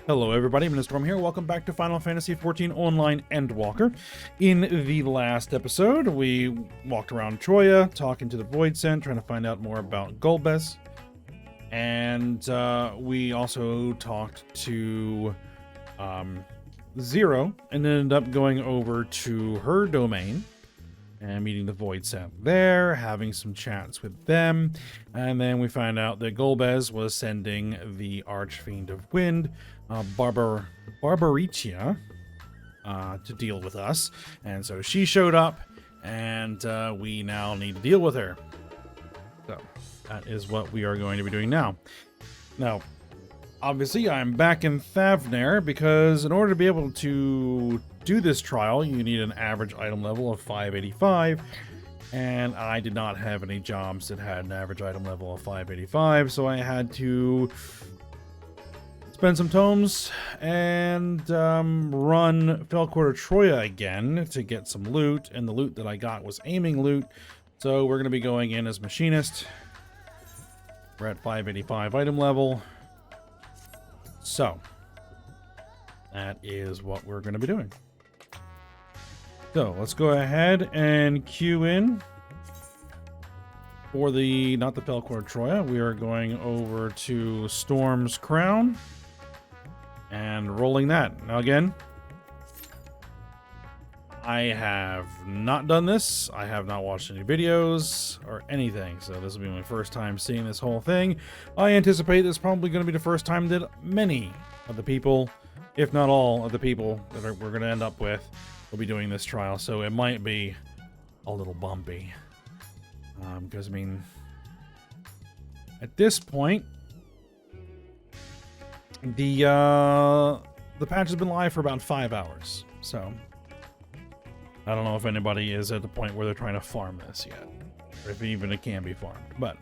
Hello everybody, Storm here. Welcome back to Final Fantasy XIV Online Endwalker. In the last episode, we walked around Troya, talking to the Void Scent, trying to find out more about Golbez. And we also talked to Zero, and ended up going over to her domain and meeting the Void Scent there, having some chats with them. And then we find out that Golbez was sending the Archfiend of Wind, Barbaricia, to deal with us. And so she showed up, and we now need to deal with her. So that is what we are going to be doing now. Now, obviously, I'm back in Thavnair because in order to be able to do this trial, you need an average item level of 585, and I did not have any jobs that had an average item level of 585, so I had to spend some tomes and run Felcourt Troya again to get some loot, and the loot that I got was aiming loot, so we're going to be going in as machinist. We're at 585 item level. So, that is what we're going to be doing. So, let's go ahead and queue in for the, not the Felcourt Troya. We are going over to Storm's Crown and rolling that. Now again, I have not done this. I have not watched any videos or anything, so this will be my first time seeing this whole thing. I anticipate this is probably going to be the first time that many of the people, if not all of the people that we're going to end up with, will be doing this trial, so it might be a little bumpy. Because, I mean, at this point, the patch has been live for about 5 hours, so I don't know if anybody is at the point where they're trying to farm this yet, or if even it can be farmed, but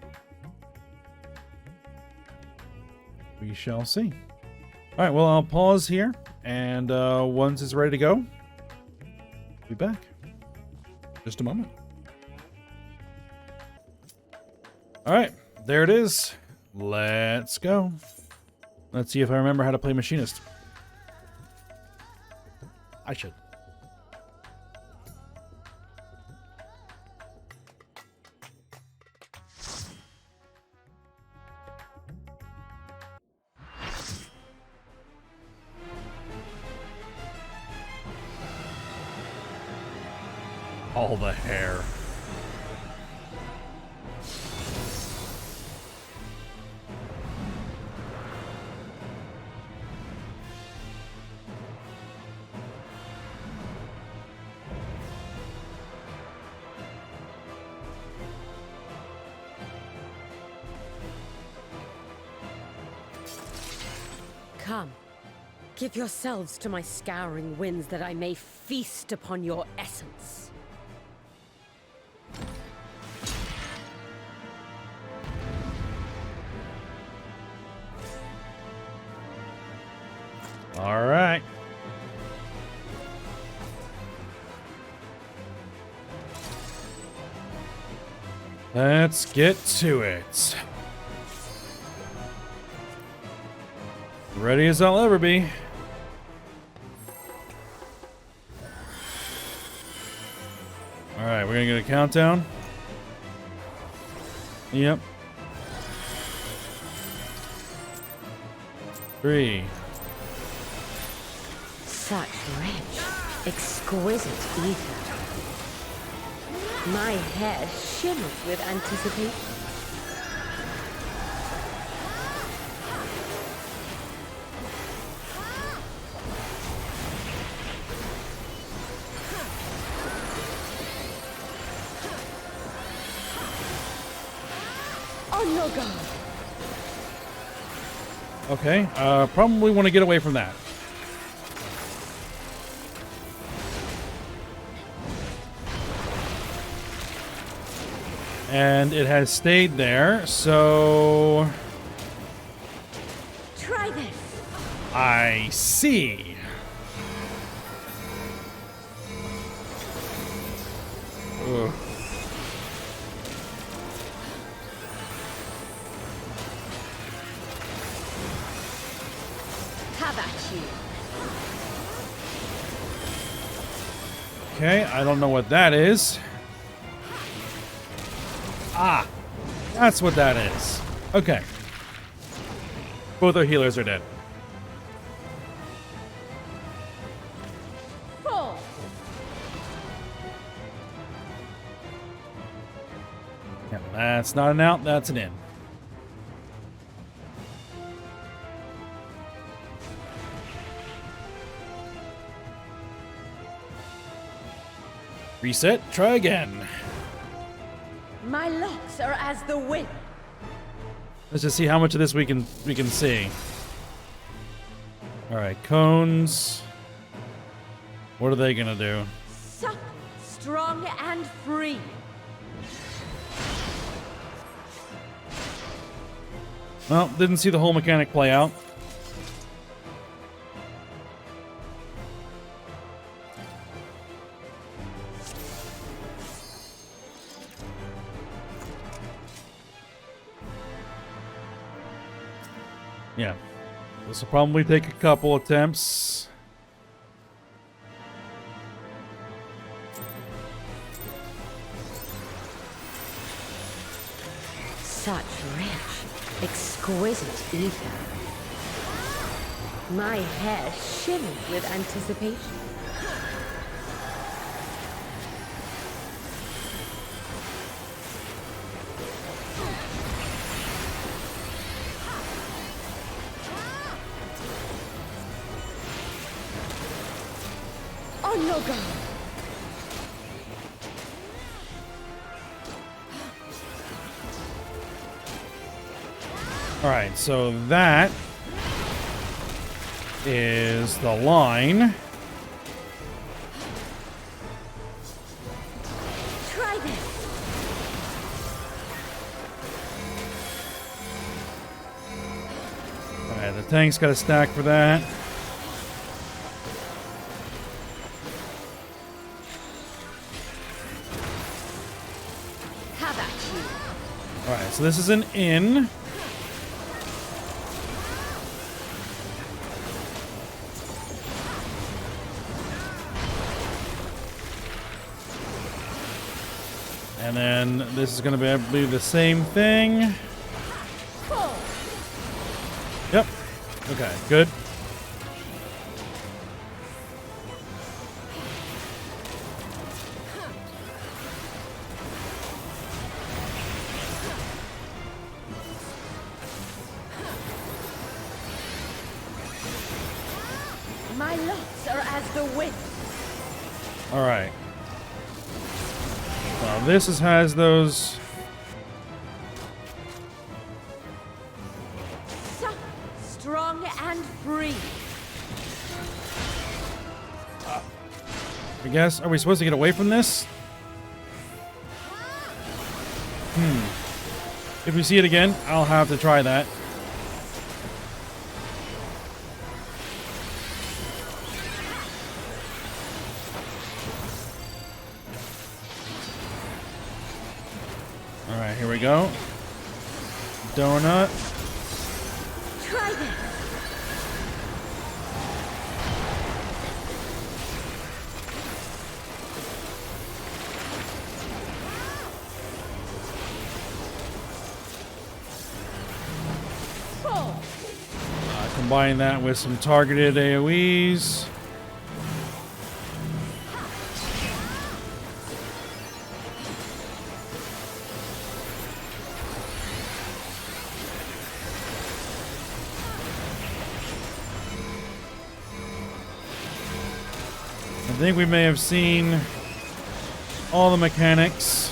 we shall see. All right, well, I'll pause here, and once it's ready to go, I'll be back. Just a moment. All right, there it is. Let's go. Let's see if I remember how to play Machinist. I should. All the hair. Come, give yourselves to my scouring winds that I may feast upon your essence. All right. Let's get to it. Ready as I'll ever be. All right, we're gonna get a countdown. Yep. 3. Such rich, exquisite ether. My head shimmers with anticipation. On your guard. Okay, probably want to get away from that. And it has stayed there, so Try this. I see. Ugh. Ha! Have at you. Okay, I don't know what that is. Ah, that's what that is. Okay. Both our healers are dead. Fall. Yeah, that's not an out, that's an in. Reset, try again. My locks are as the wind. Let's just see how much of this we can see. All right, cones. What are they gonna do? Suck, strong and free. Well, didn't see the whole mechanic play out. Yeah. This will probably take a couple attempts. Such rich, exquisite ether. My hair shimmered with anticipation. On your guard. All right, so that is the line. Try this. All right, the tank's got a stack for that. Have at you. All right, so this is an in. And then this is going to be the same thing. Fall. Yep. Okay, good. My locks are as the wind. All right. Well, this has those. Suck, strong and free. I guess. Are we supposed to get away from this? If we see it again, I'll have to try that. All right, here we go. Donut. Try this. Fall. Combine that with some targeted AoEs. I think we may have seen all the mechanics,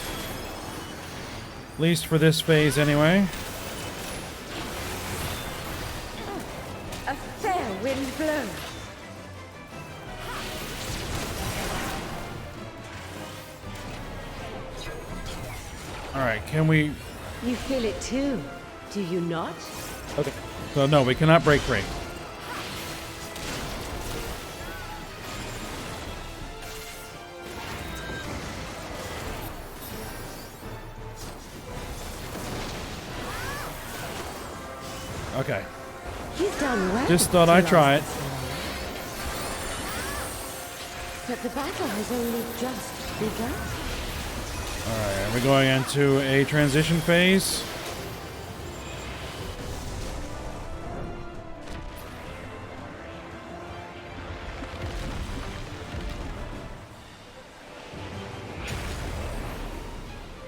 at least for this phase anyway. A fair wind blows. All right, can we? You feel it too, do you not? Okay. So no, we cannot break free. Okay. He's done well. Just thought I'd try it. But the battle has only just begun. Alright, are we going into a transition phase?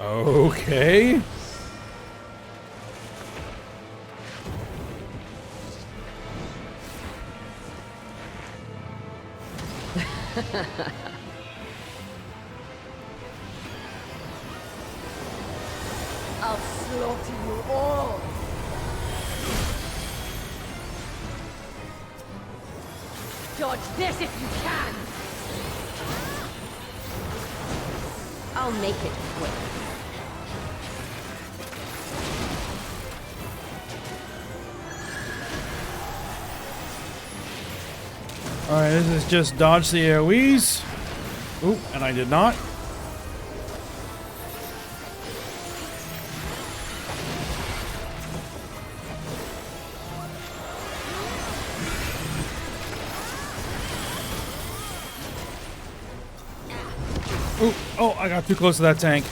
Okay. I'll slaughter you all. Dodge this if you can. I'll make it quick. Alright, this is just dodge the AoEs. Oop, and I did not. Oop, oh, I got too close to that tank.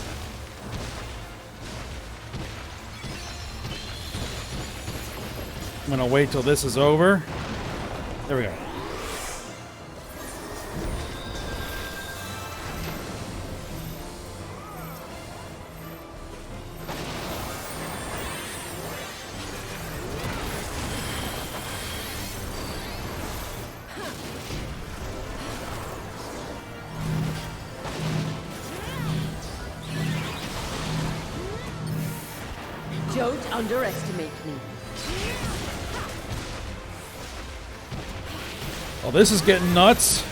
I'm gonna wait till this is over. There we go. Don't underestimate me. Oh, this is getting nuts.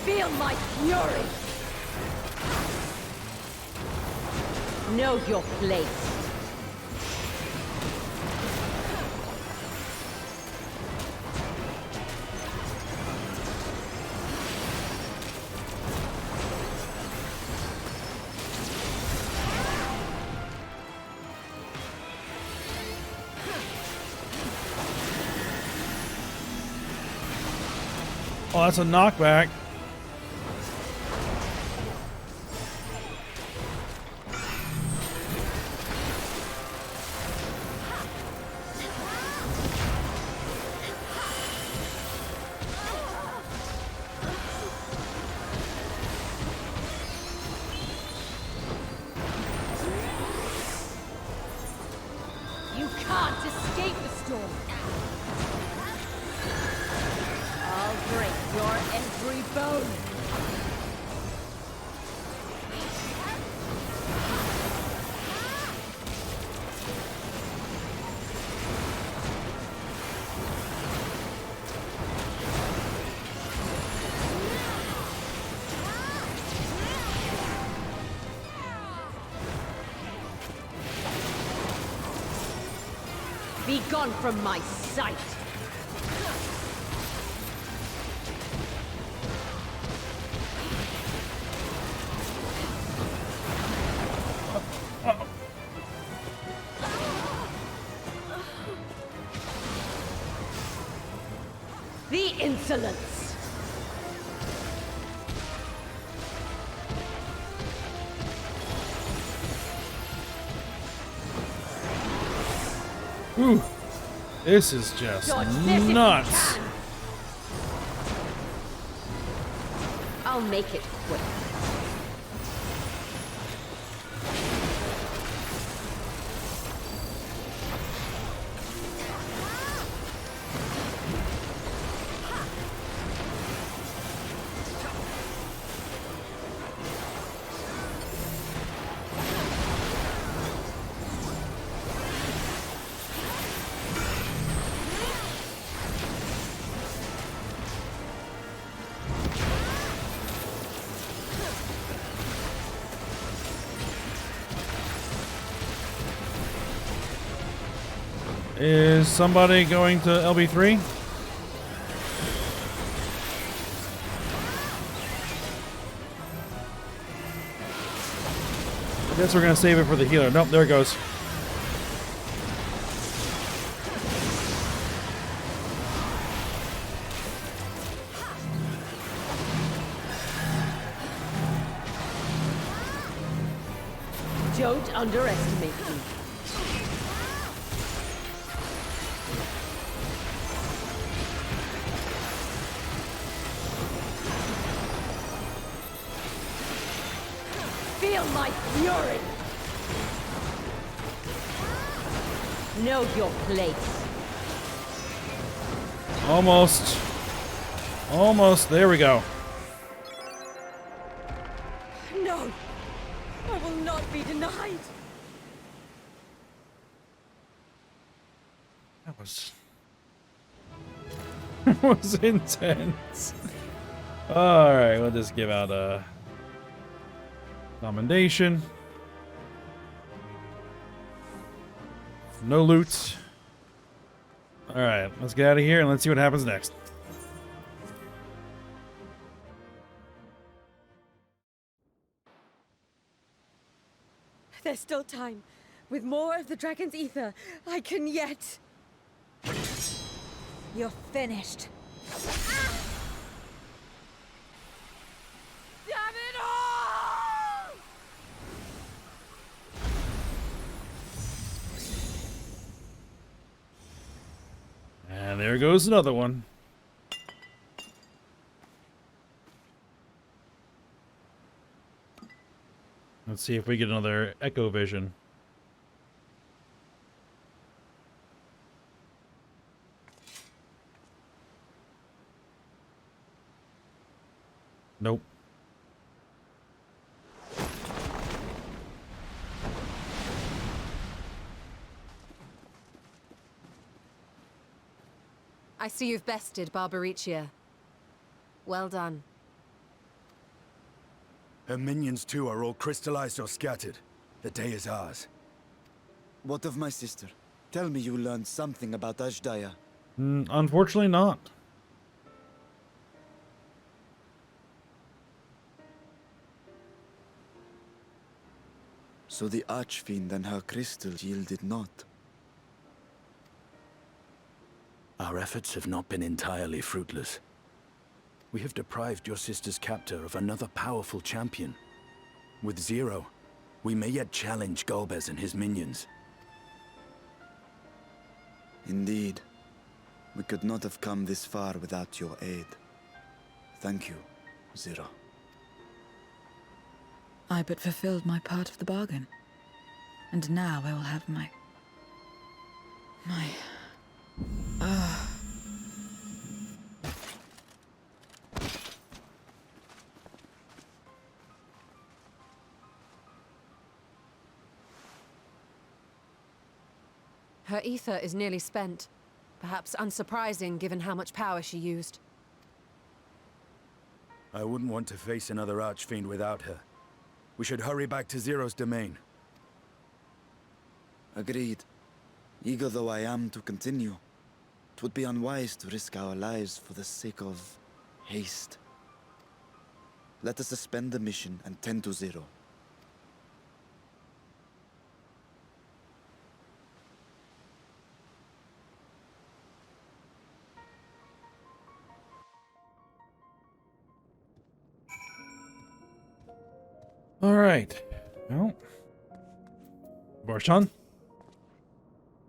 Feel my fury. Know your place. Oh, that's a knockback. You can't escape the storm. I'll break your every bone. Be gone from my sight. The insolence! Ooh, this is just Dodge this if you nuts. can. I'll make it quick. Is somebody going to LB3? I guess we're gonna save it for the healer. Nope, there it goes. Don't underestimate me. Feel my fury! Know your place. Almost. Almost. There we go. No! I will not be denied! That was... that was intense. Alright, we'll just give out a... commendation. No loot. Alright, let's get out of here and let's see what happens next. There's still time. With more of the dragon's ether, I can yet... You're finished. Damn it all! And there goes another one. Let's see if we get another Echo Vision. Nope. I see you've bested Barbaricia. Well done. Her minions too are all crystallized or scattered. The day is ours. What of my sister? Tell me you learned something about Ashdaya. Unfortunately not. So the Archfiend and her crystal yielded not. Our efforts have not been entirely fruitless. We have deprived your sister's captor of another powerful champion. With Zero, we may yet challenge Golbez and his minions. Indeed. We could not have come this far without your aid. Thank you, Zero. I but fulfilled my part of the bargain. And now I will have my... Her ether is nearly spent. Perhaps unsurprising given how much power she used. I wouldn't want to face another Archfiend without her. We should hurry back to Zero's domain. Agreed. Eager though I am to continue, it would be unwise to risk our lives for the sake of haste. Let us suspend the mission and tend to Zero. All right. Well, Barshan?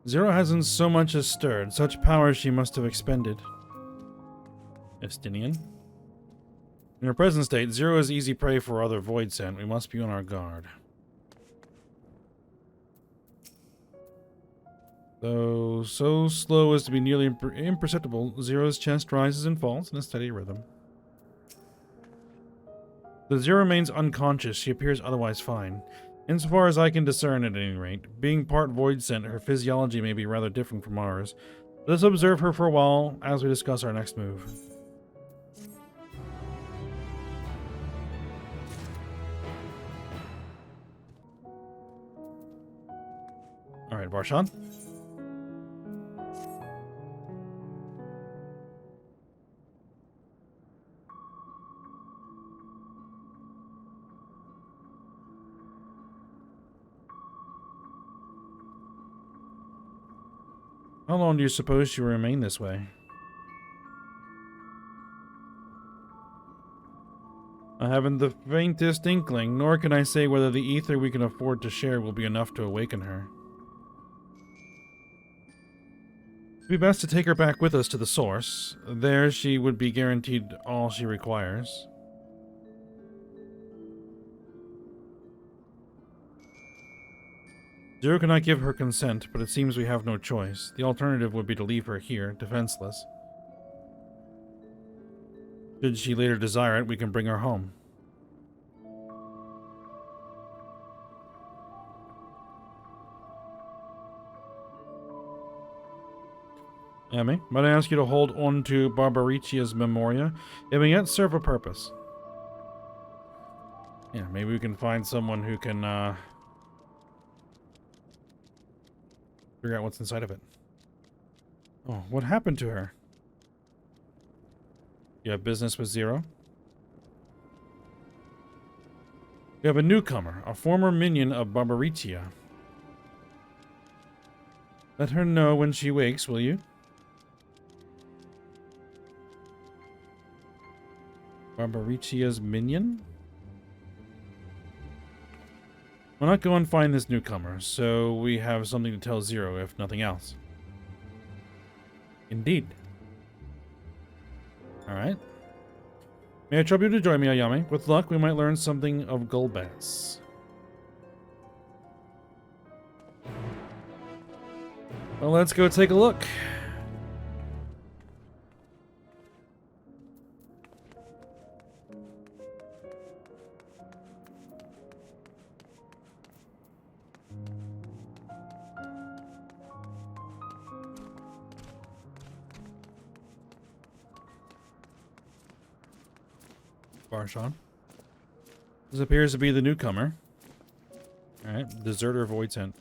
Zero hasn't so much as stirred. Such power she must have expended. Estinian. In her present state, Zero is easy prey for other Void Scent. We must be on our guard. Though so slow as to be nearly imperceptible, Zero's chest rises and falls in a steady rhythm. The Zero remains unconscious. She appears otherwise fine. Insofar as I can discern at any rate, being part Void Scent, her physiology may be rather different from ours. Let us observe her for a while as we discuss our next move. Alright, Barshan. How long do you suppose she will remain this way? I haven't the faintest inkling, nor can I say whether the ether we can afford to share will be enough to awaken her. It would be best to take her back with us to the source. There she would be guaranteed all she requires. Zero cannot give her consent, but it seems we have no choice. The alternative would be to leave her here, defenseless. Should she later desire it, we can bring her home. Emmy, might I ask you to hold on to Barbaricia's memoria? It may yet serve a purpose. Yeah, maybe we can find someone who can, figure out what's inside of it. Oh, what happened to her? You have business with Zero? We have a newcomer, a former minion of Barbaricia. Let her know when she wakes, will you? Barbaricia's minion? Why not go and find this newcomer, so we have something to tell Zero, if nothing else. Indeed. Alright. May I trouble you to join me, Ayame? With luck, we might learn something of Golbez. Well, let's go take a look. Barshan. This appears to be the newcomer. Alright, deserter void tent.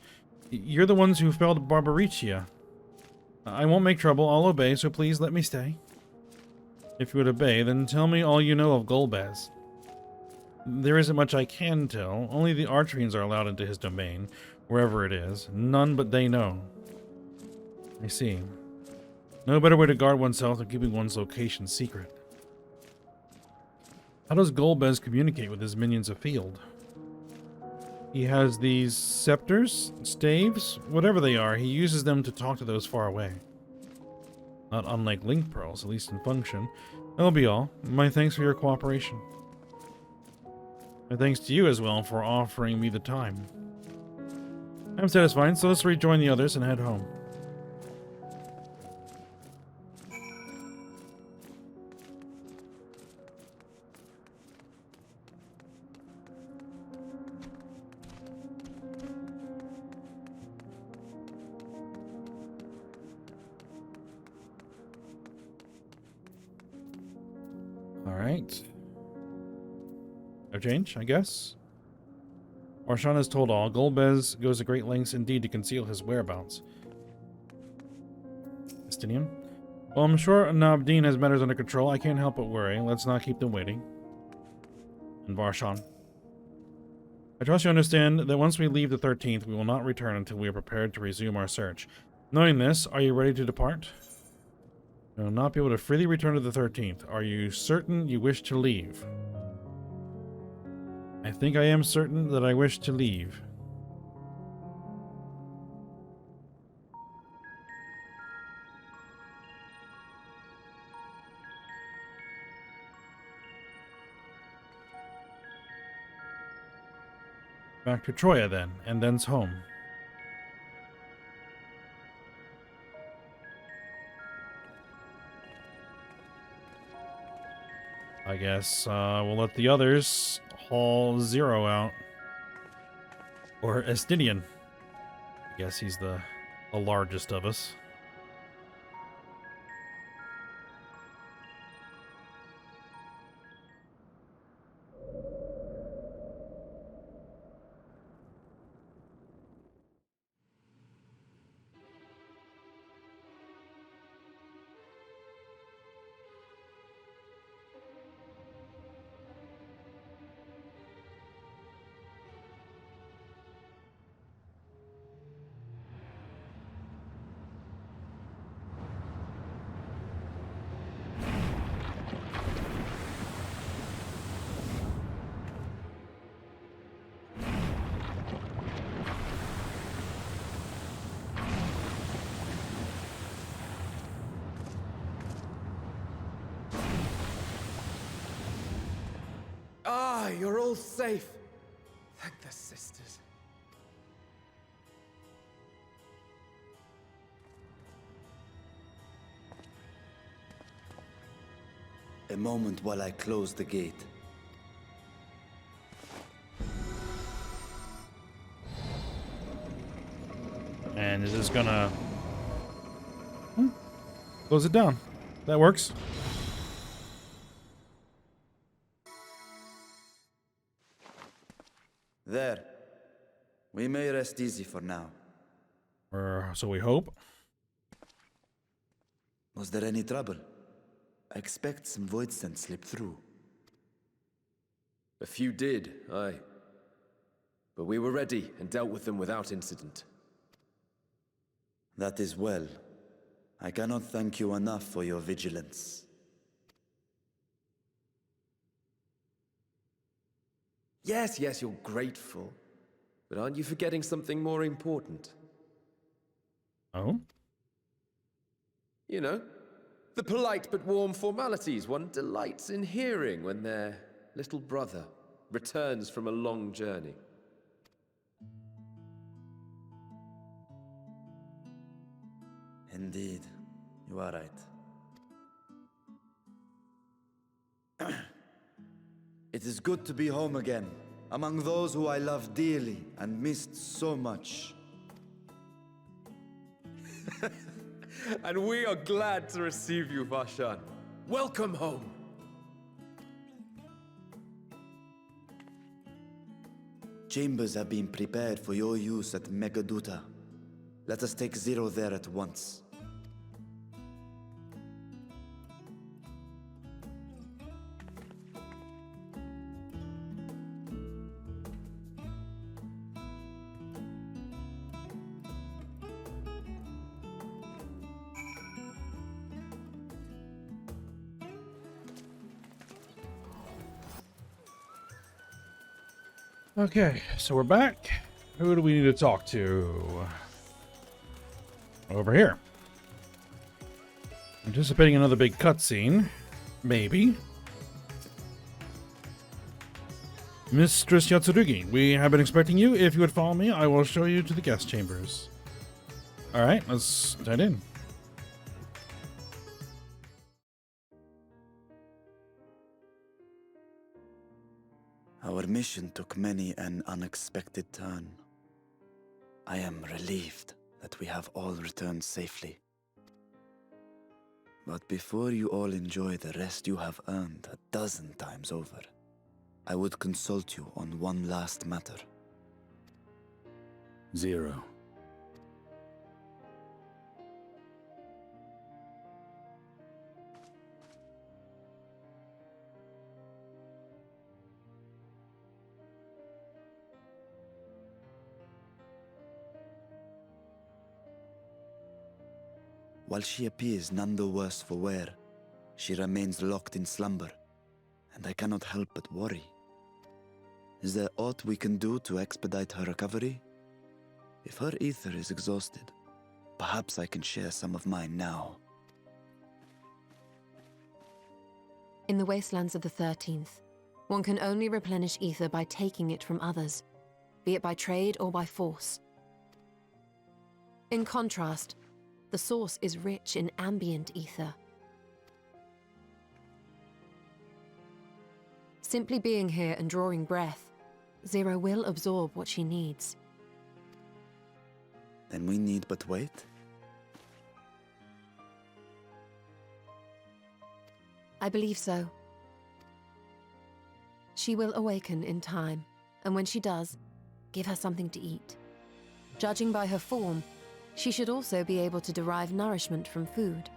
You're the ones who felled Barbaricia. I won't make trouble, I'll obey, so please let me stay. If you would obey, then tell me all you know of Golbez. There isn't much I can tell, only the Archfiends are allowed into his domain, wherever it is. None but they know. I see. No better way to guard oneself than keeping one's location secret. How does Golbez communicate with his minions afield? He has these scepters, staves, whatever they are, he uses them to talk to those far away. Not unlike link pearls, at least in function. That'll be all. My thanks for your cooperation. My thanks to you as well for offering me the time. I'm satisfied, so let's rejoin the others and head home. Alright. No change, I guess. Barshan has told all. Golbez goes to great lengths indeed to conceal his whereabouts. Estinian? Well, I'm sure Nabdeen has matters under control. I can't help but worry. Let's not keep them waiting. And Barshan. I trust you understand that once we leave the 13th, we will not return until we are prepared to resume our search. Knowing this, are you ready to depart? You will not be able to freely return to the 13th. Are you certain you wish to leave? I think I am certain that I wish to leave. Back to Troya then, and thence home. I guess we'll let the others haul Zero out. Or Estinian. I guess he's the largest of us. all safe. Thank the sisters. A moment while I close the gate. And is this gonna close it down? That works. There. We may rest easy for now. Or so we hope. Was there any trouble? I expect some void scent slipped through. A few did, aye. But we were ready and dealt with them without incident. That is well. I cannot thank you enough for your vigilance. Yes, you're grateful. But aren't you forgetting something more important? Oh? You know, the polite but warm formalities one delights in hearing when their little brother returns from a long journey. Indeed, you are right. It is good to be home again, among those who I love dearly and missed so much. And we are glad to receive you, Vashan. Welcome home. Chambers have been prepared for your use at Megaduta. Let us take Zero there at once. Okay, so we're back. Who do we need to talk to? Over here. Anticipating another big cutscene. Maybe. Mistress Yatsurugi, we have been expecting you. If you would follow me, I will show you to the guest chambers. Alright, let's dive in. Our mission took many an unexpected turn. I am relieved that we have all returned safely. But before you all enjoy the rest you have earned 12 times over, I would consult you on one last matter. Zero. While she appears none the worse for wear, she remains locked in slumber, and I cannot help but worry. Is there aught we can do to expedite her recovery? If her ether is exhausted, perhaps I can share some of mine now. In the wastelands of the 13th, one can only replenish ether by taking it from others, be it by trade or by force. In contrast, the source is rich in ambient ether. Simply being here and drawing breath, Zero will absorb what she needs. Then we need but wait? I believe so. She will awaken in time, and when she does, give her something to eat. Judging by her form, she should also be able to derive nourishment from food.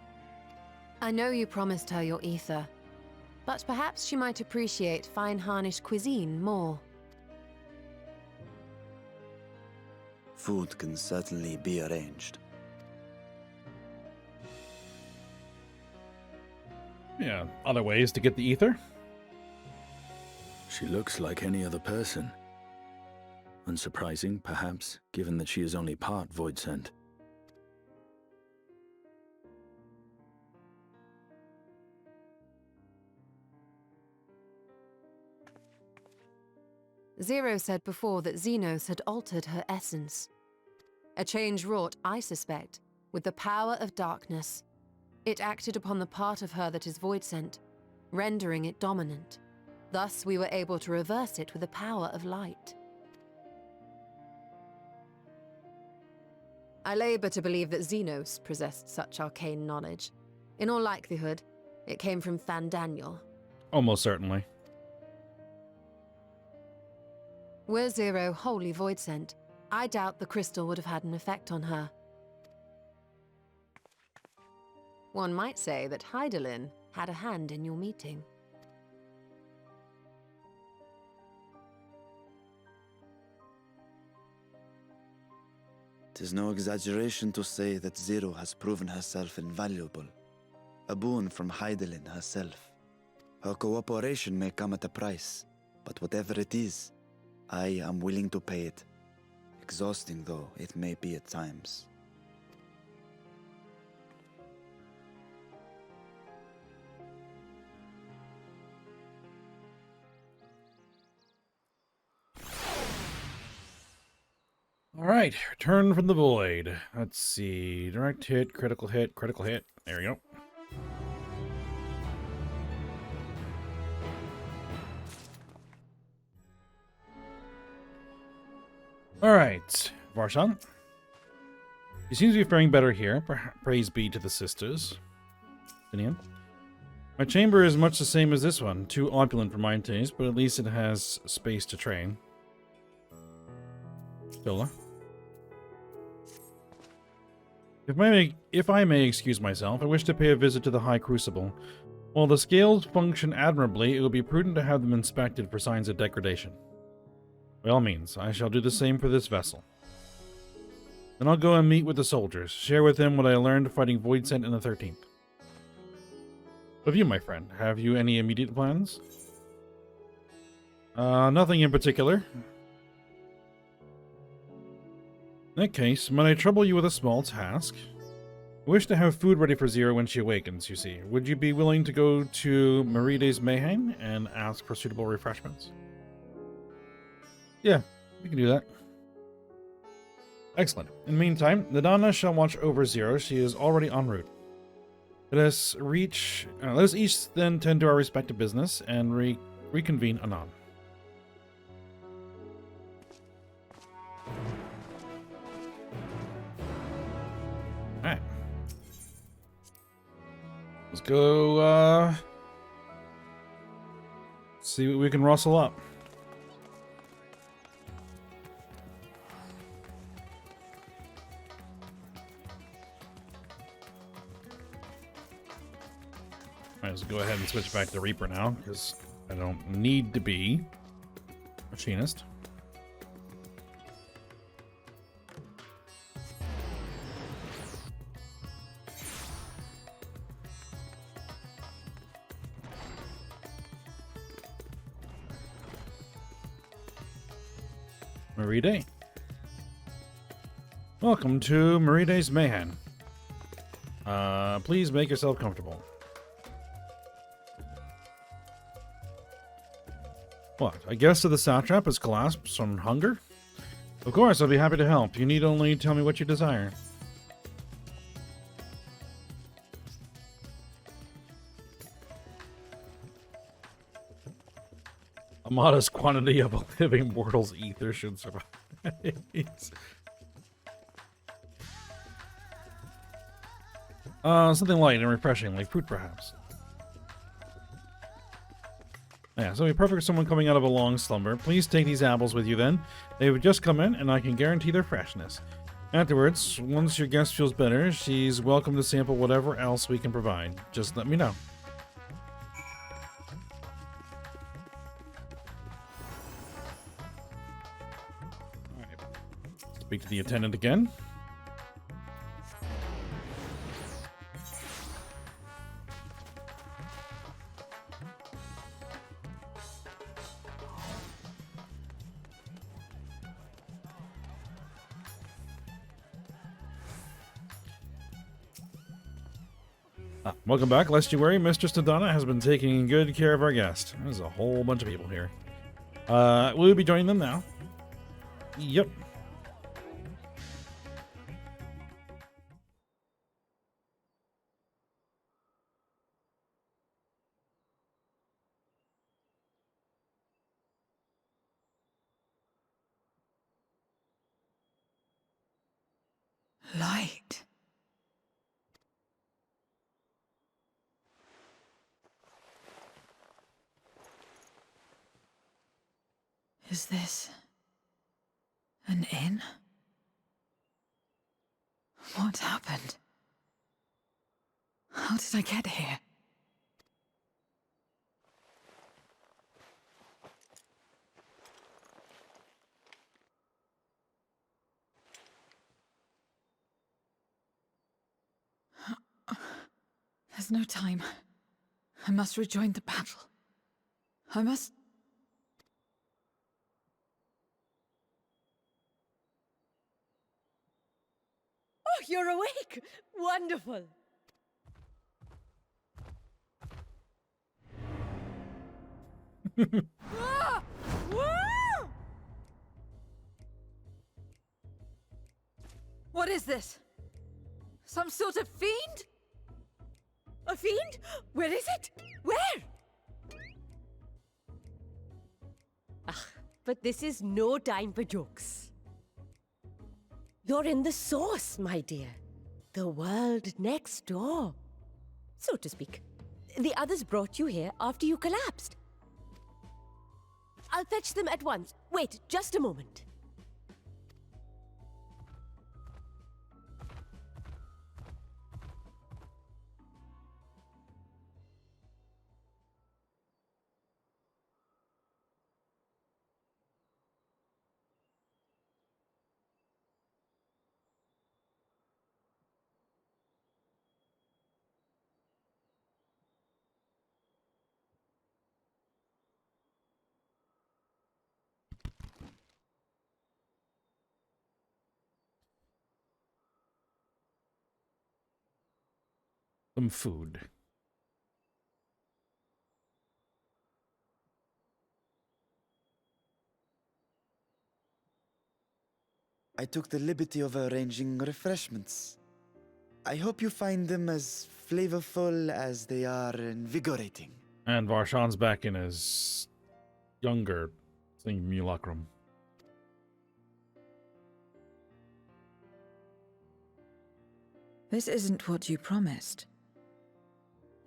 I know you promised her your ether, but perhaps she might appreciate fine harnished cuisine more. Food can certainly be arranged. Yeah, other ways to get the ether. She looks like any other person. Unsurprising, perhaps, given that she is only part void scent. Zero said before that Xenos had altered her essence. A change wrought, I suspect, with the power of darkness. It acted upon the part of her that is void-sent, rendering it dominant. Thus, we were able to reverse it with the power of light. I labor to believe that Xenos possessed such arcane knowledge. In all likelihood, it came from Fandaniel. Almost certainly. Were Zero wholly void-sent, I doubt the crystal would have had an effect on her. One might say that Hydaelyn had a hand in your meeting. Tis no exaggeration to say that Zero has proven herself invaluable. A boon from Hydaelyn herself. Her cooperation may come at a price, but whatever it is, I am willing to pay it. Exhausting though it may be at times. All right, return from the void. Let's see. Direct hit, critical hit, critical hit. There we go. All right, Varshan. He seems to be faring better here. Praise be to the sisters. Finian. My chamber is much the same as this one. Too opulent for my taste, but at least it has space to train. Dola. If I may excuse myself, I wish to pay a visit to the High Crucible. While the scales function admirably, it would be prudent to have them inspected for signs of degradation. By all means, I shall do the same for this vessel. Then I'll go and meet with the soldiers, share with them what I learned fighting Voidsent in the 13th. Of you, my friend, have you any immediate plans? Nothing in particular. In that case, might I trouble you with a small task? I wish to have food ready for Zero when she awakens, you see. Would you be willing to go to Meride's Mayhem and ask for suitable refreshments? Yeah, we can do that. Excellent. In the meantime, the Donna shall watch over Zero. She is already en route. Let us each then tend to our respective business and reconvene anon. Alright. Let's go, see what we can rustle up. Might as well go ahead and switch back to Reaper now, because I don't need to be machinist. Meride. Welcome to Meride's Mayhem. Please make yourself comfortable. What? A guest of the satrap has collapsed from hunger? Of course, I'll be happy to help. You need only tell me what you desire. A modest quantity of a living mortal's ether should survive. Something light and refreshing, like fruit perhaps. Yeah, so it'd be perfect for someone coming out of a long slumber. Please take these apples with you then. They would just come in, and I can guarantee their freshness. Afterwards, once your guest feels better, she's welcome to sample whatever else we can provide. Just let me know. Alright. Speak to the attendant again. Welcome back. Lest you worry, Mistress Tadana has been taking good care of our guest. There's a whole bunch of people here. We'll be joining them now. Yep. Light. Is this an inn? What happened? How did I get here? There's no time. I must rejoin the battle. I must... Oh, you're awake! Wonderful! Ah! Woo! What is this? Some sort of fiend? A fiend? Where is it? Where? But this is no time for jokes. You're in the source, my dear. The world next door, so to speak. The others brought you here after you collapsed. I'll fetch them at once. Wait, just a moment. Some food. I took the liberty of arranging refreshments. I hope you find them as flavorful as they are invigorating. And Varshan's back in his younger simulacrum. This isn't what you promised.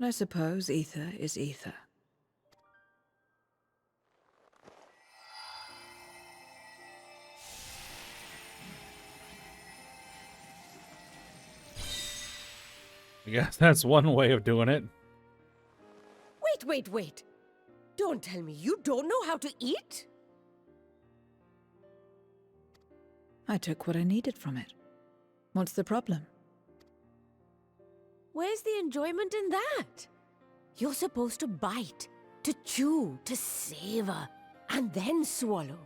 I suppose ether is ether. I guess that's one way of doing it. Wait. Don't tell me you don't know how to eat? I took what I needed from it. What's the problem? Where's the enjoyment in that? You're supposed to bite, to chew, to savor, and then swallow.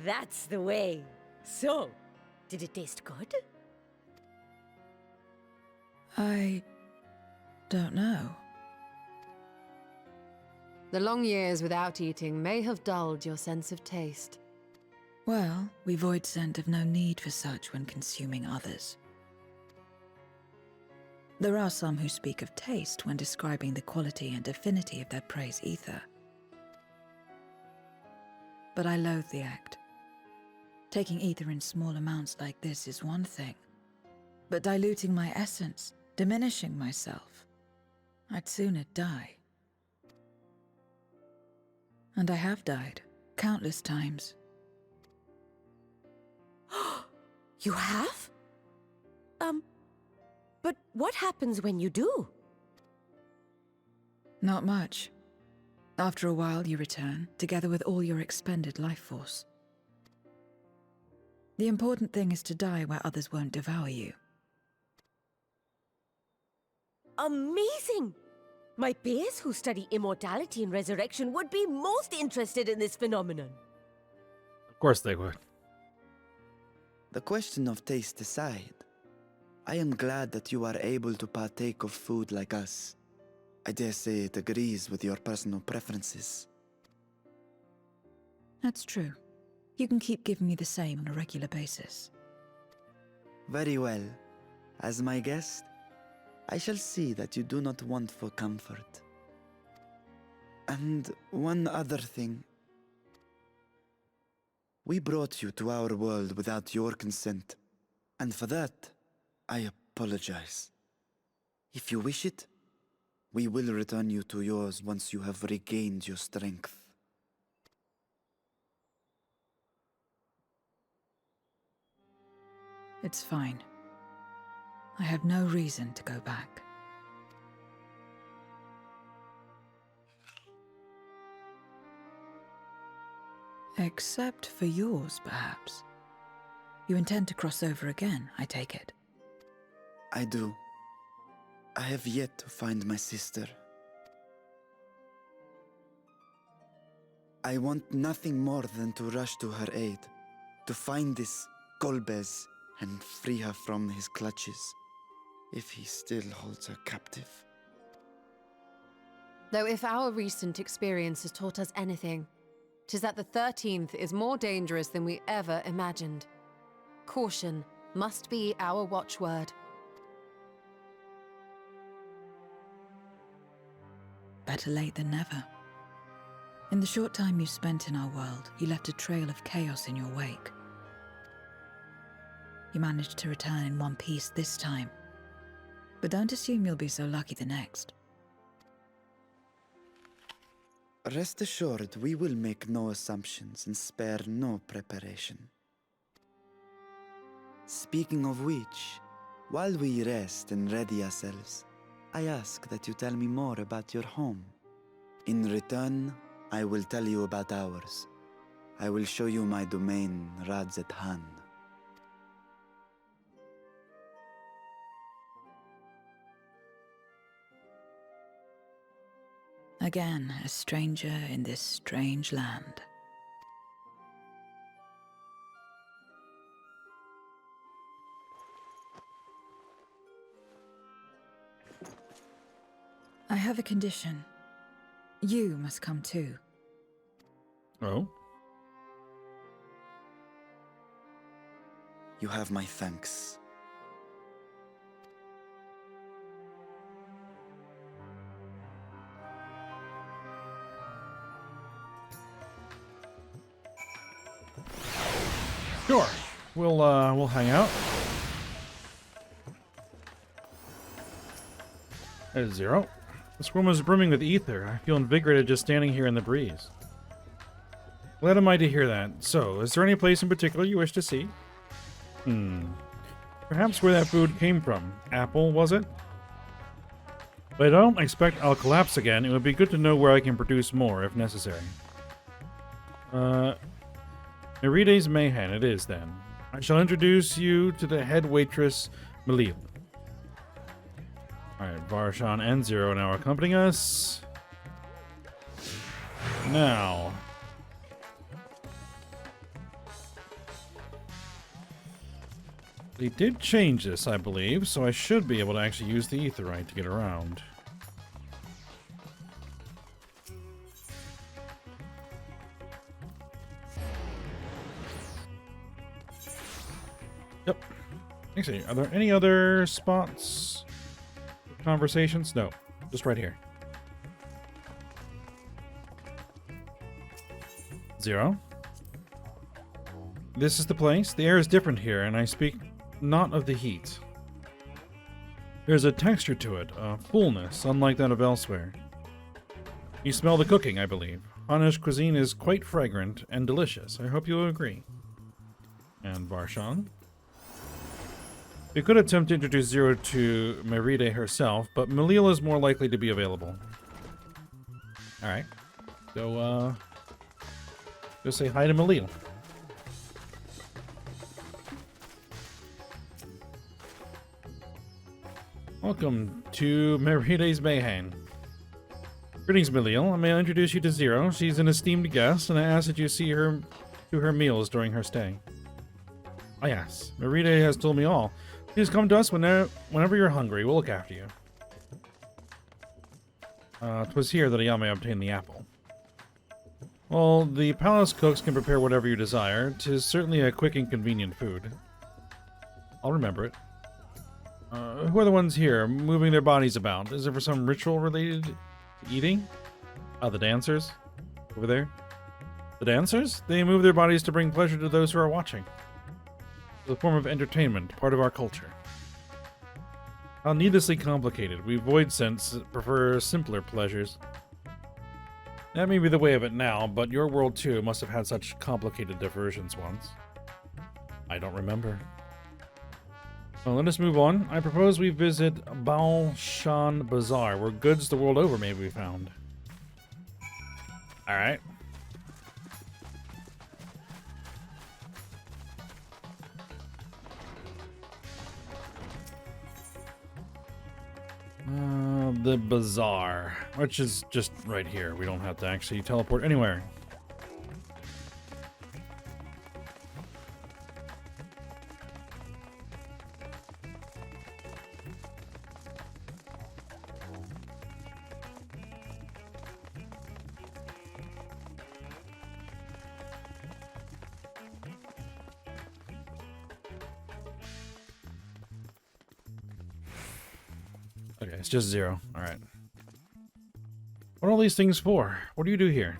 That's the way. So, did it taste good? I don't know. The long years without eating may have dulled your sense of taste. Well, we void scent have no need for such when consuming others. There are some who speak of taste when describing the quality and affinity of their prey's ether. But I loathe the act. Taking ether in small amounts like this is one thing, but diluting my essence, diminishing myself, I'd sooner die. And I have died, countless times. You have? But what happens when you do? Not much. After a while, you return, together with all your expended life force. The important thing is to die where others won't devour you. Amazing! My peers who study immortality and resurrection would be most interested in this phenomenon. Of course they would. The question of taste aside, I am glad that you are able to partake of food like us. I dare say it agrees with your personal preferences. That's true. You can keep giving me the same on a regular basis. Very well. As my guest, I shall see that you do not want for comfort. And one other thing. We brought you to our world without your consent, and for that, I apologize. If you wish it, we will return you to yours once you have regained your strength. It's fine. I have no reason to go back. Except for yours, perhaps. You intend to cross over again, I take it. I do. I have yet to find my sister. I want nothing more than to rush to her aid, to find this Golbez and free her from his clutches, if he still holds her captive. Though if our recent experience has taught us anything, 'tis that the 13th is more dangerous than we ever imagined. Caution must be our watchword. Better late than never. In the short time you spent in our world, you left a trail of chaos in your wake. You managed to return in one piece this time, but don't assume you'll be so lucky the next. Rest assured, we will make no assumptions and spare no preparation. Speaking of which, while we rest and ready ourselves, I ask that you tell me more about your home. In return, I will tell you about ours. I will show you my domain, Radzet-Han. Again, a stranger in this strange land. I have a condition. You must come too. Oh? You have my thanks. Sure. We'll hang out. There's Zero. This room is brimming with ether. I feel invigorated just standing here in the breeze. Glad am I to hear that. So, is there any place in particular you wish to see? Perhaps where that food came from. Apple, was it? But I don't expect I'll collapse again. It would be good to know where I can produce more, if necessary. Meride's Mayhem, it is then. I shall introduce you to the head waitress, Melil. Alright, Varshan and Zero now accompanying us. Now. They did change this, I believe, so I should be able to actually use the Aetheryte to get around. Yep. Actually, are there any other spots? Conversations? No. Just right here. Zero. This is the place. The air is different here, and I speak not of the heat. There's a texture to it, a fullness, unlike that of elsewhere. You smell the cooking, I believe. Hanish cuisine is quite fragrant and delicious. I hope you will agree. And Varshan. We could attempt to introduce Zero to Meride herself, but Melil is more likely to be available. Alright. So, go say hi to Melil. Welcome to Meride's Mayhem. Greetings, Melil. May I introduce you to Zero? She's an esteemed guest, and I ask that you see her to her meals during her stay. Ah, yes. Merida has told me all. Please come to us whenever you're hungry. We'll look after you. 'Twas here that Ayame obtained the apple. Well, the palace cooks can prepare whatever you desire. 'Tis certainly a quick and convenient food. I'll remember it. Who are the ones here, moving their bodies about? Is it for some ritual related to eating? Oh, the dancers? Over there? The dancers? They move their bodies to bring pleasure to those who are watching. It's a form of entertainment, part of our culture. How needlessly complicated. We void sense prefer simpler pleasures. That may be the way of it now, but your world too must have had such complicated diversions once. I don't remember. Well, let us move on. I propose we visit Balshan Bazaar, where goods the world over may be found. Alright. The bazaar, which is just right here. We don't have to actually teleport anywhere. Okay, it's just 0. Alright. What are all these things for? What do you do here?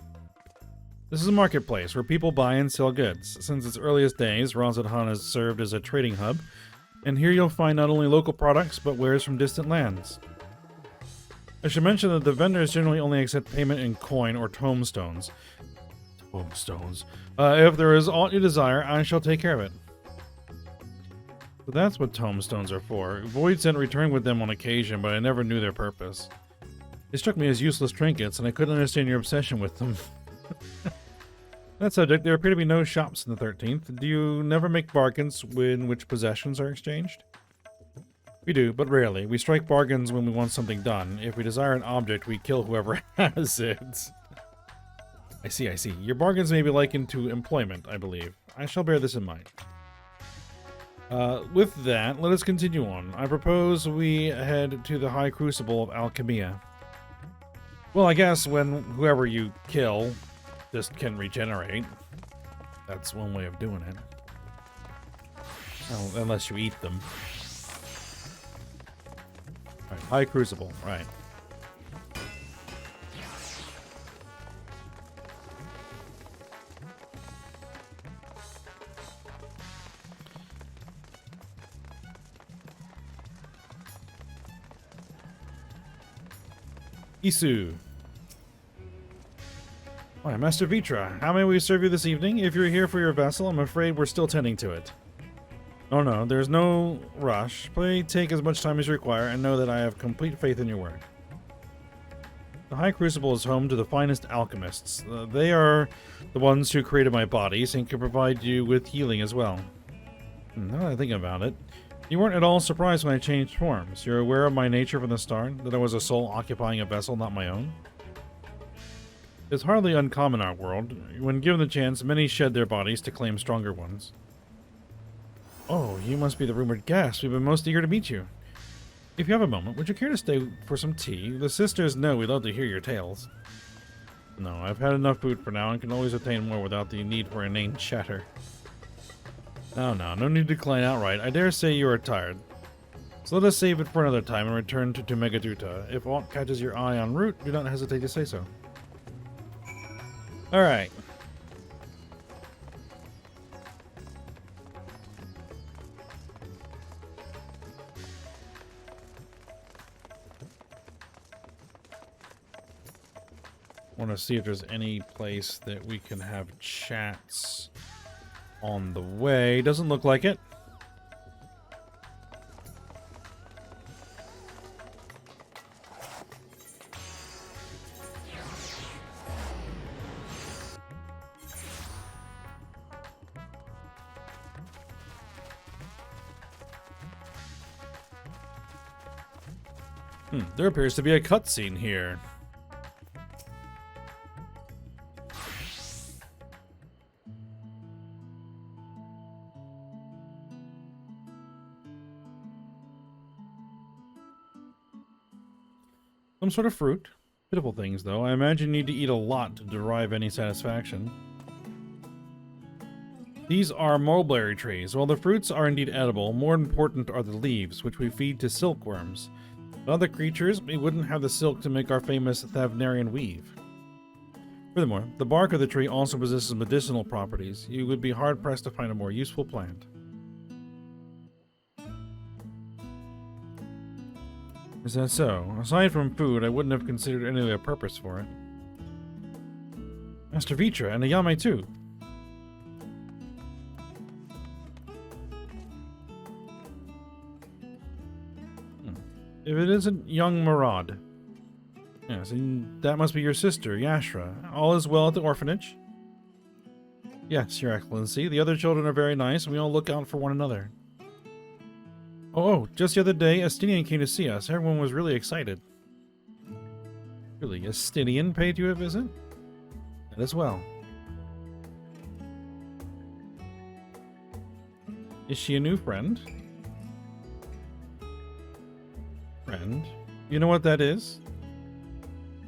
This is a marketplace where people buy and sell goods. Since its earliest days, Razadhan has served as a trading hub, and here you'll find not only local products, but wares from distant lands. I should mention that the vendors generally only accept payment in coin or tomestones. Tomestones. If there is aught you desire, I shall take care of it. So that's what tomestones are for. Void sent returned with them on occasion, but I never knew their purpose. They struck me as useless trinkets, and I couldn't understand your obsession with them. That subject, there appear to be no shops in the 13th. Do you never make bargains in which possessions are exchanged? We do, but rarely. We strike bargains when we want something done. If we desire an object, we kill whoever has it. I see, I see. Your bargains may be likened to employment, I believe. I shall bear this in mind. With that, let us continue on. I propose we head to the High Crucible of Alchemia. Well, I guess when whoever you kill just can regenerate. That's one way of doing it. Oh, unless you eat them. Right, High Crucible, right. Isu. Why, Master Vitra, how may we serve you this evening? If you're here for your vessel, I'm afraid we're still tending to it. Oh no, there's no rush. Please take as much time as you require and know that I have complete faith in your work. The High Crucible is home to the finest alchemists. They are the ones who created my bodies and can provide you with healing as well. Now that I think about it, you weren't at all surprised when I changed forms. You're aware of my nature from the start, that I was a soul occupying a vessel not my own? It's hardly uncommon in our world. When given the chance, many shed their bodies to claim stronger ones. Oh, you must be the rumored guest. We've been most eager to meet you. If you have a moment, would you care to stay for some tea? The sisters know we'd love to hear your tales. No, I've had enough food for now and can always obtain more without the need for inane chatter. No need to decline outright. I dare say you are tired. So let us save it for another time and return to Megaduta. If aught catches your eye en route, do not hesitate to say so. Alright. Want to see if there's any place that we can have chats on the way. Doesn't look like it. There appears to be a cutscene here. Some sort of fruit. Pitiful things, though. I imagine you need to eat a lot to derive any satisfaction. These are mulberry trees. While the fruits are indeed edible, more important are the leaves, which we feed to silkworms. Without other creatures, we wouldn't have the silk to make our famous Thavnarian weave. Furthermore, the bark of the tree also possesses medicinal properties. You would be hard-pressed to find a more useful plant. Is that so? Aside from food, I wouldn't have considered any other purpose for it. Master Vitra, and a Yame too. If it isn't young Murad. Yes, and that must be your sister, Yashra. All is well at the orphanage? Yes, Your Excellency. The other children are very nice, and we all look out for one another. Oh, just the other day, Astinian came to see us. Everyone was really excited. Really, Astinian paid you a visit? That as well. Is she a new friend? Friend? You know what that is?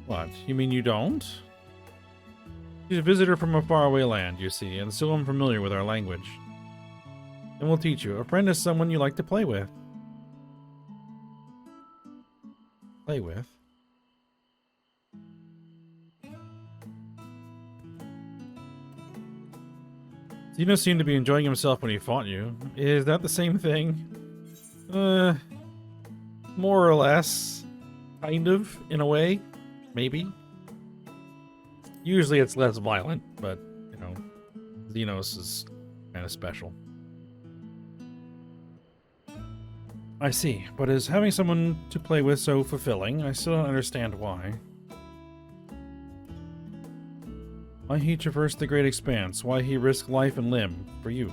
What? You mean you don't? She's a visitor from a faraway land, you see, and so unfamiliar with our language. Then we'll teach you. A friend is someone you like to play with. Play with? Zeno seemed to be enjoying himself when he fought you. Is that the same thing? More or less. Kind of, in a way. Maybe. Usually it's less violent, but, you know, Xenos is kind of special. I see, but is having someone to play with so fulfilling? I still don't understand why. Why he traversed the great expanse? Why he risked life and limb for you?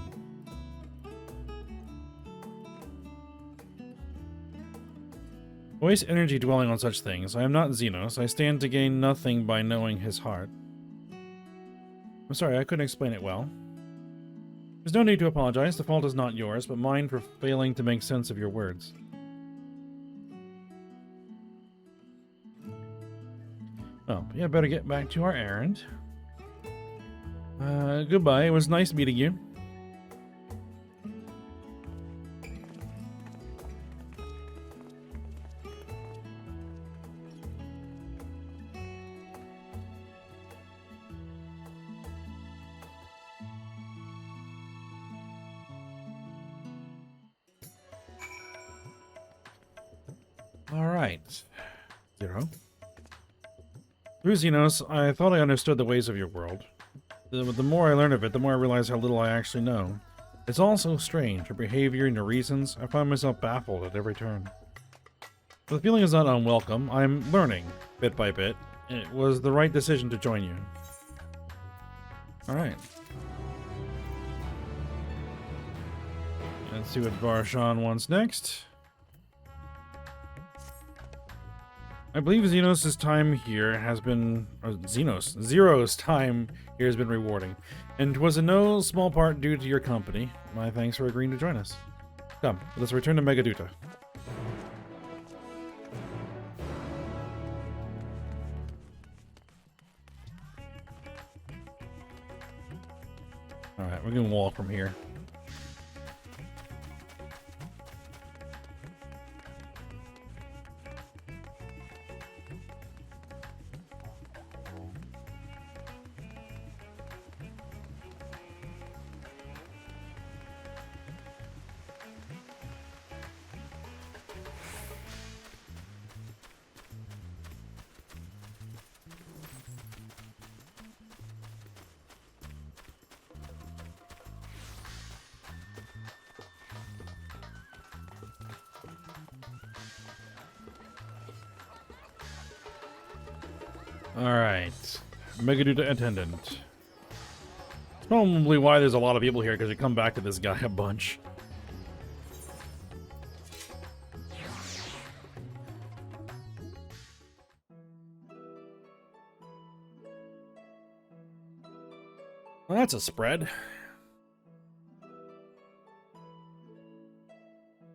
Waste energy dwelling on such things. I am not Xenos. I stand to gain nothing by knowing his heart. I'm sorry, I couldn't explain it well. There's no need to apologize. The fault is not yours, but mine for failing to make sense of your words. Oh, yeah, better get back to our errand. Goodbye. It was nice meeting you. Alright. Zero. Through Xenos, I thought I understood the ways of your world. The more I learn of it, the more I realize how little I actually know. It's all so strange, your behavior and your reasons. I find myself baffled at every turn. But the feeling is not unwelcome. I'm learning, bit by bit. It was the right decision to join you. Alright. Let's see what Varshan wants next. I believe Zero's time here has been rewarding, and was in no small part due to your company. My thanks for agreeing to join us. Come, let's return to Megaduta. Alright, we're gonna walk from here. Alright. Megaduta attendant. That's probably why there's a lot of people here, because you come back to this guy a bunch. Well, that's a spread.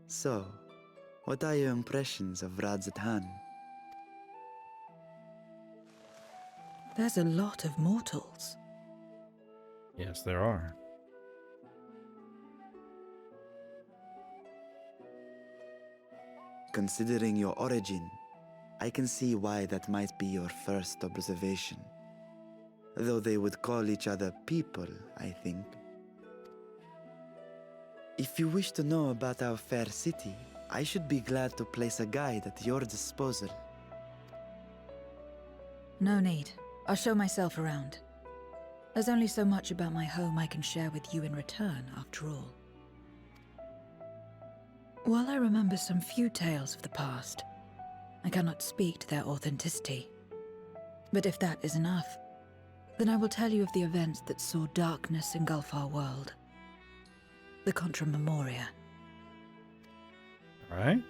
So, what are your impressions of Radzatan? There's a lot of mortals. Yes, there are. Considering your origin, I can see why that might be your first observation. Though they would call each other people, I think. If you wish to know about our fair city, I should be glad to place a guide at your disposal. No need. I'll show myself around. There's only so much about my home I can share with you in return, after all. While I remember some few tales of the past, I cannot speak to their authenticity. But if that is enough, then I will tell you of the events that saw darkness engulf our world. The Contra Memoria. All right.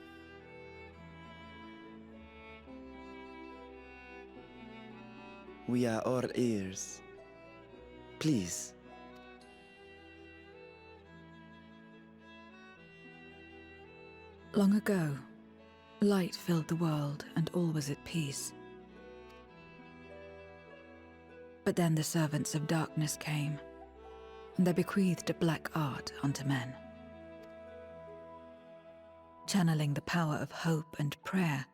We are all ears. Please. Long ago, light filled the world and all was at peace. But then the servants of darkness came, and they bequeathed a black art unto men. Channeling the power of hope and prayer,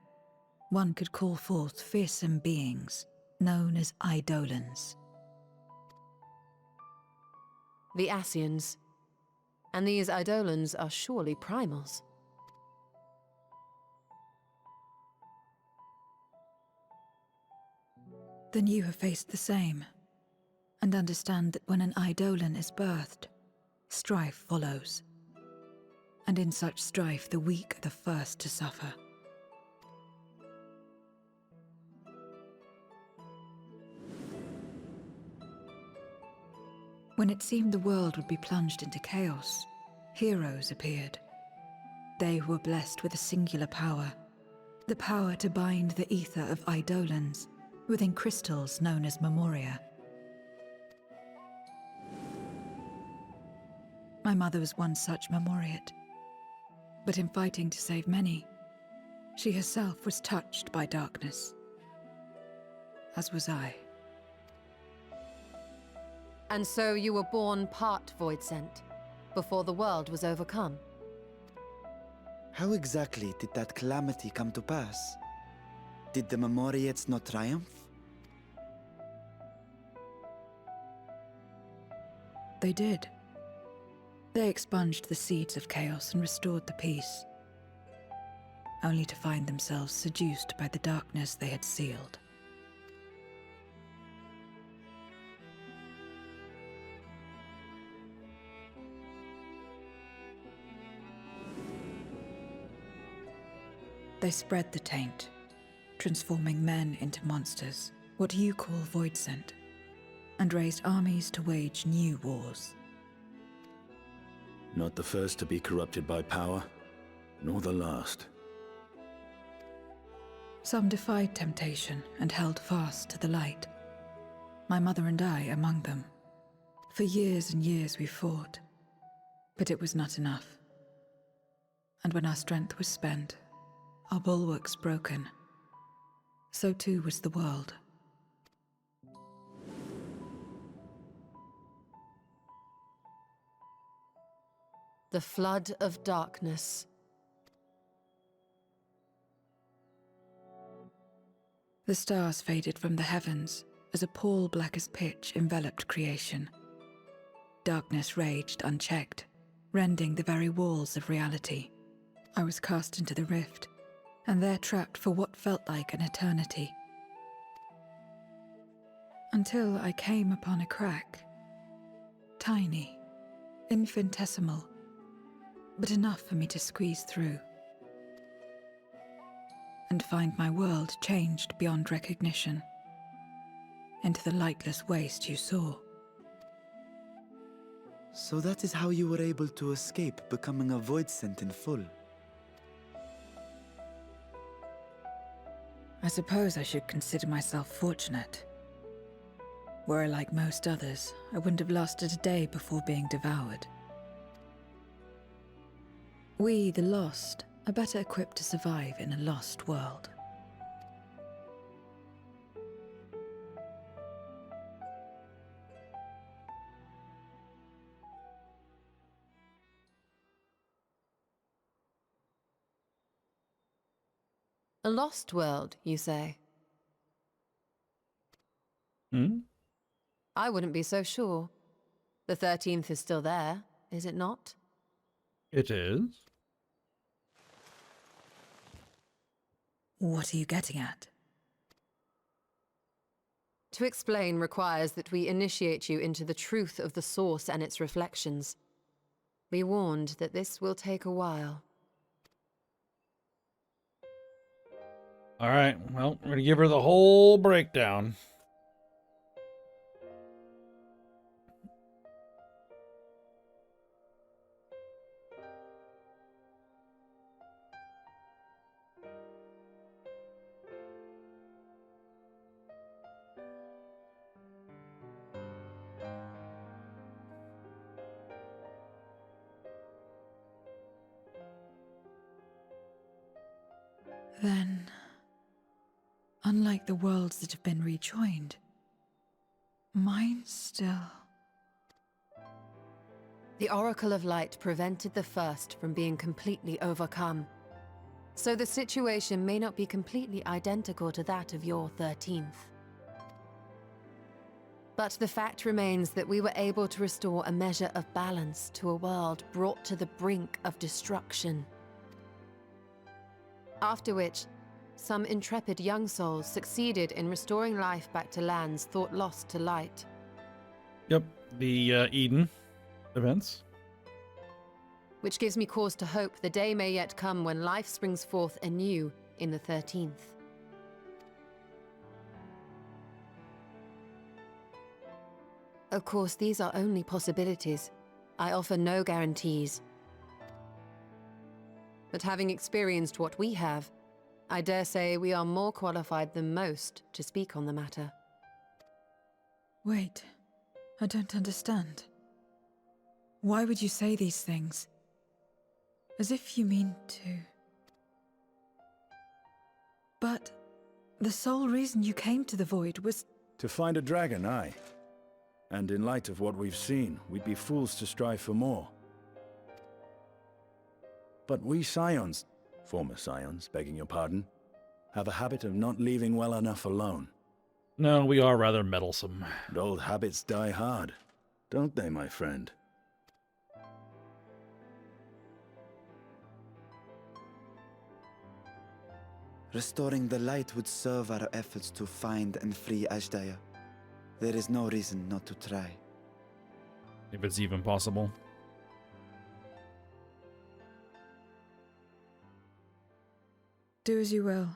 one could call forth fearsome beings known as Eidolons. The Ascians. And these Eidolons are surely primals. Then you have faced the same, and understand that when an Eidolon is birthed, strife follows. And in such strife, the weak are the first to suffer. When it seemed the world would be plunged into chaos, heroes appeared. They who were blessed with a singular power, the power to bind the ether of Eidolons within crystals known as Memoria. My mother was one such Memoriate, but in fighting to save many, she herself was touched by darkness, as was I. And so you were born part Voidsent, before the world was overcome. How exactly did that calamity come to pass? Did the Memoriates not triumph? They did. They expunged the seeds of chaos and restored the peace, only to find themselves seduced by the darkness they had sealed. They spread the taint, transforming men into monsters, what you call Voidsent, and raised armies to wage new wars. Not the first to be corrupted by power, nor the last. Some defied temptation and held fast to the light. My mother and I among them. For years and years we fought, but it was not enough. And when our strength was spent, our bulwarks broken, so too was the world. The flood of darkness. The stars faded from the heavens as a pall black as pitch enveloped creation. Darkness raged unchecked, rending the very walls of reality. I was cast into the rift, and there trapped for what felt like an eternity. Until I came upon a crack. Tiny, infinitesimal, but enough for me to squeeze through and find my world changed beyond recognition into the lightless waste you saw. So that is how you were able to escape becoming a Voidsent in full. I suppose I should consider myself fortunate. Were I like most others, I wouldn't have lasted a day before being devoured. We, the lost, are better equipped to survive in a lost world. A lost world, you say? Hmm? I wouldn't be so sure. The 13th is still there, is it not? It is. What are you getting at? To explain requires that we initiate you into the truth of the source and its reflections. Be warned that this will take a while. All right, well, we're going to give her the whole breakdown. Then, unlike the worlds that have been rejoined, mine still... The Oracle of Light prevented the first from being completely overcome. So the situation may not be completely identical to that of your 13th. But the fact remains that we were able to restore a measure of balance to a world brought to the brink of destruction. After which, some intrepid young souls succeeded in restoring life back to lands thought lost to light. Yep, the Eden events. Which gives me cause to hope the day may yet come when life springs forth anew in the 13th. Of course, these are only possibilities. I offer no guarantees. But having experienced what we have, I dare say we are more qualified than most to speak on the matter. Wait, I don't understand. Why would you say these things? As if you mean to... But the sole reason you came to the Void was... To find a dragon, aye. And in light of what we've seen, we'd be fools to strive for more. But we Scions, former Scions, begging your pardon, have a habit of not leaving well enough alone. No, we are rather meddlesome. And old habits die hard, don't they, my friend? Restoring the light would serve our efforts to find and free Ashdaya. There is no reason not to try. If it's even possible. Do as you will.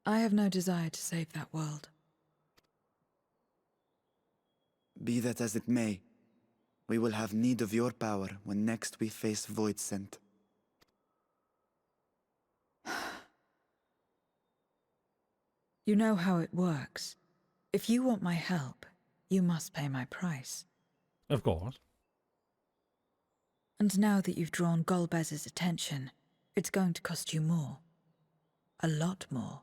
I have no desire to save that world. Be that as it may, we will have need of your power when next we face Void Scent. You know how it works. If you want my help, you must pay my price. Of course. And now that you've drawn Golbez's attention, it's going to cost you more. A lot more.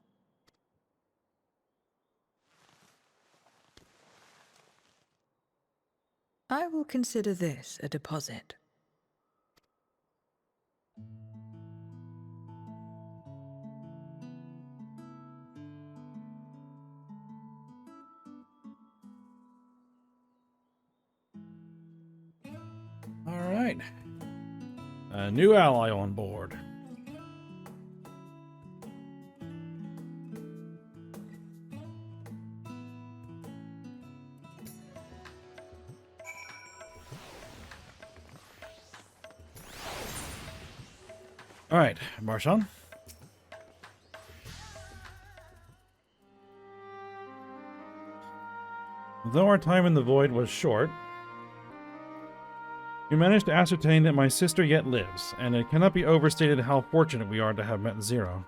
I will consider this a deposit. All right. A new ally on board. All right, Marshawn. Though our time in the Void was short, we managed to ascertain that my sister yet lives, and it cannot be overstated how fortunate we are to have met Zero.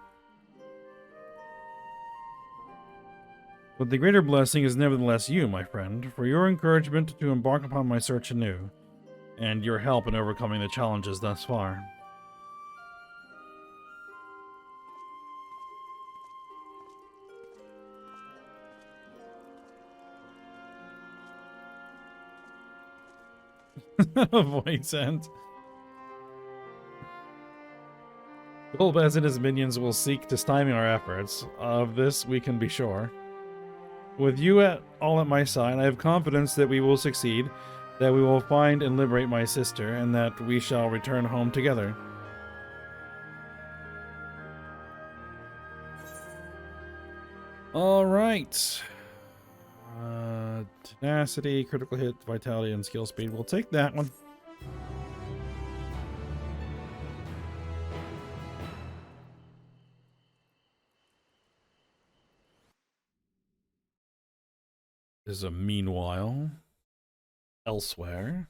But the greater blessing is nevertheless you, my friend, for your encouragement to embark upon my search anew, and your help in overcoming the challenges thus far. Voice end. Golbez and his minions will seek to stymie our efforts. Of this, we can be sure. With you all at my side, I have confidence that we will succeed, that we will find and liberate my sister, and that we shall return home together. All right. Tenacity, critical hit, vitality, and skill speed. We'll take that one. There's a meanwhile elsewhere.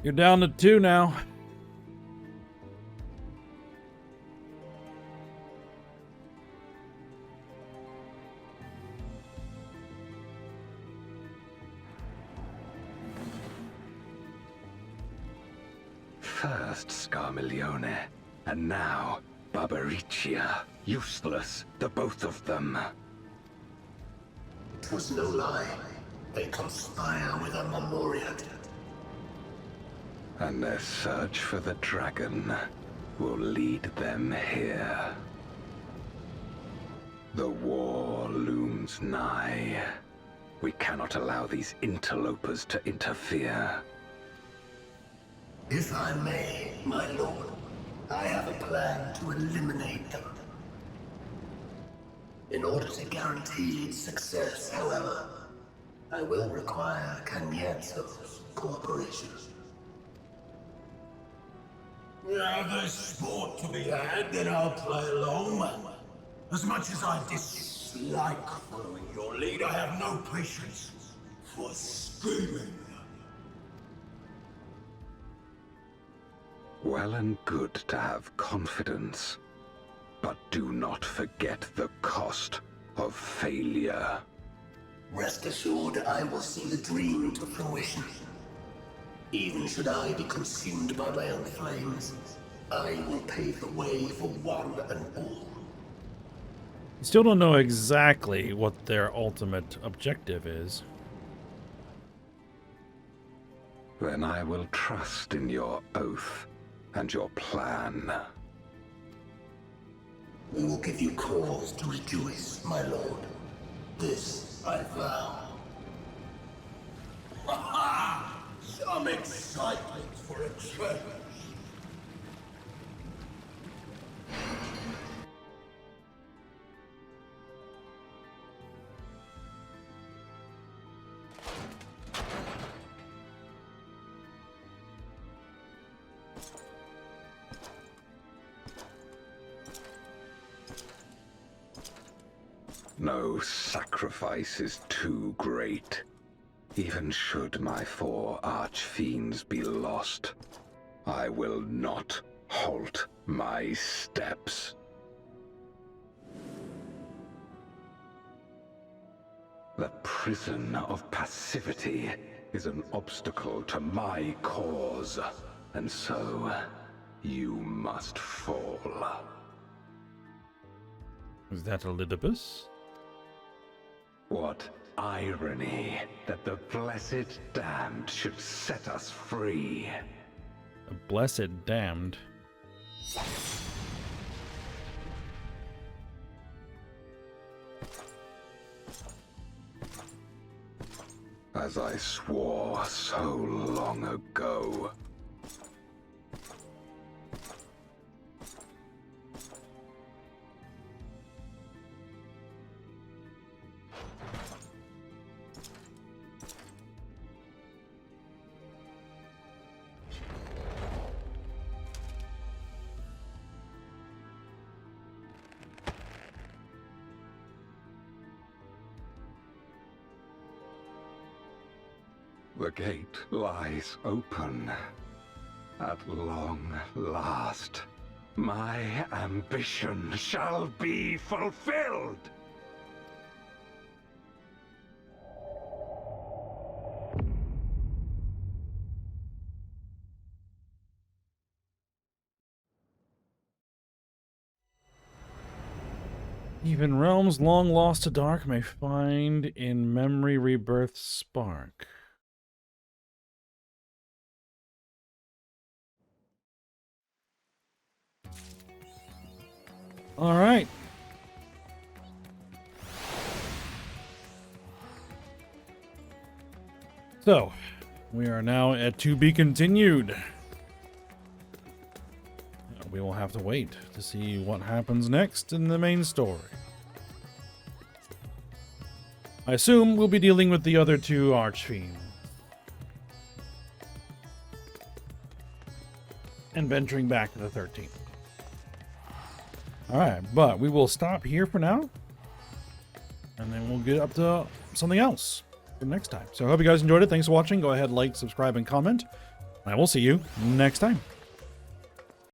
You're down to 2 now. First Scarmiglione, and now Barbariccia. Useless, the both of them. 'Twas no lie. They conspire with a Memoriat. And their search for the dragon will lead them here. The war looms nigh. We cannot allow these interlopers to interfere. If I may, my lord, I have a plan to eliminate them. In order to guarantee its success, however, I will require Cagnazzo's cooperation. Now there's sport to be had, then I'll play along. As much as I dislike following your lead, I have no patience for scheming. Well and good to have confidence, but do not forget the cost of failure. Rest assured, I will see the dream to fruition. Even should I be consumed by my own flames, I will pave the way for one and all. Still don't know exactly what their ultimate objective is. Then I will trust in your oath and your plan. We will give you cause to rejoice, my lord. This I vow. Ha ha! Some excitement for a change. No sacrifice is too great. Even should my 4 archfiends be lost, I will not halt my steps. The prison of passivity is an obstacle to my cause, and so you must fall. Is that Elidibus? What irony that the blessed damned should set us free. A blessed damned. As I swore so long ago. The gate lies open. At long last, my ambition shall be fulfilled! Even realms long lost to dark may find in memory rebirth spark. All right. So, we are now at to be continued. We will have to wait to see what happens next in the main story. I assume we'll be dealing with the other two archfiends. And venturing back to the 13th. Alright, but we will stop here for now. And then we'll get up to something else for next time. So I hope you guys enjoyed it. Thanks for watching. Go ahead, like, subscribe, and comment. I will see you next time.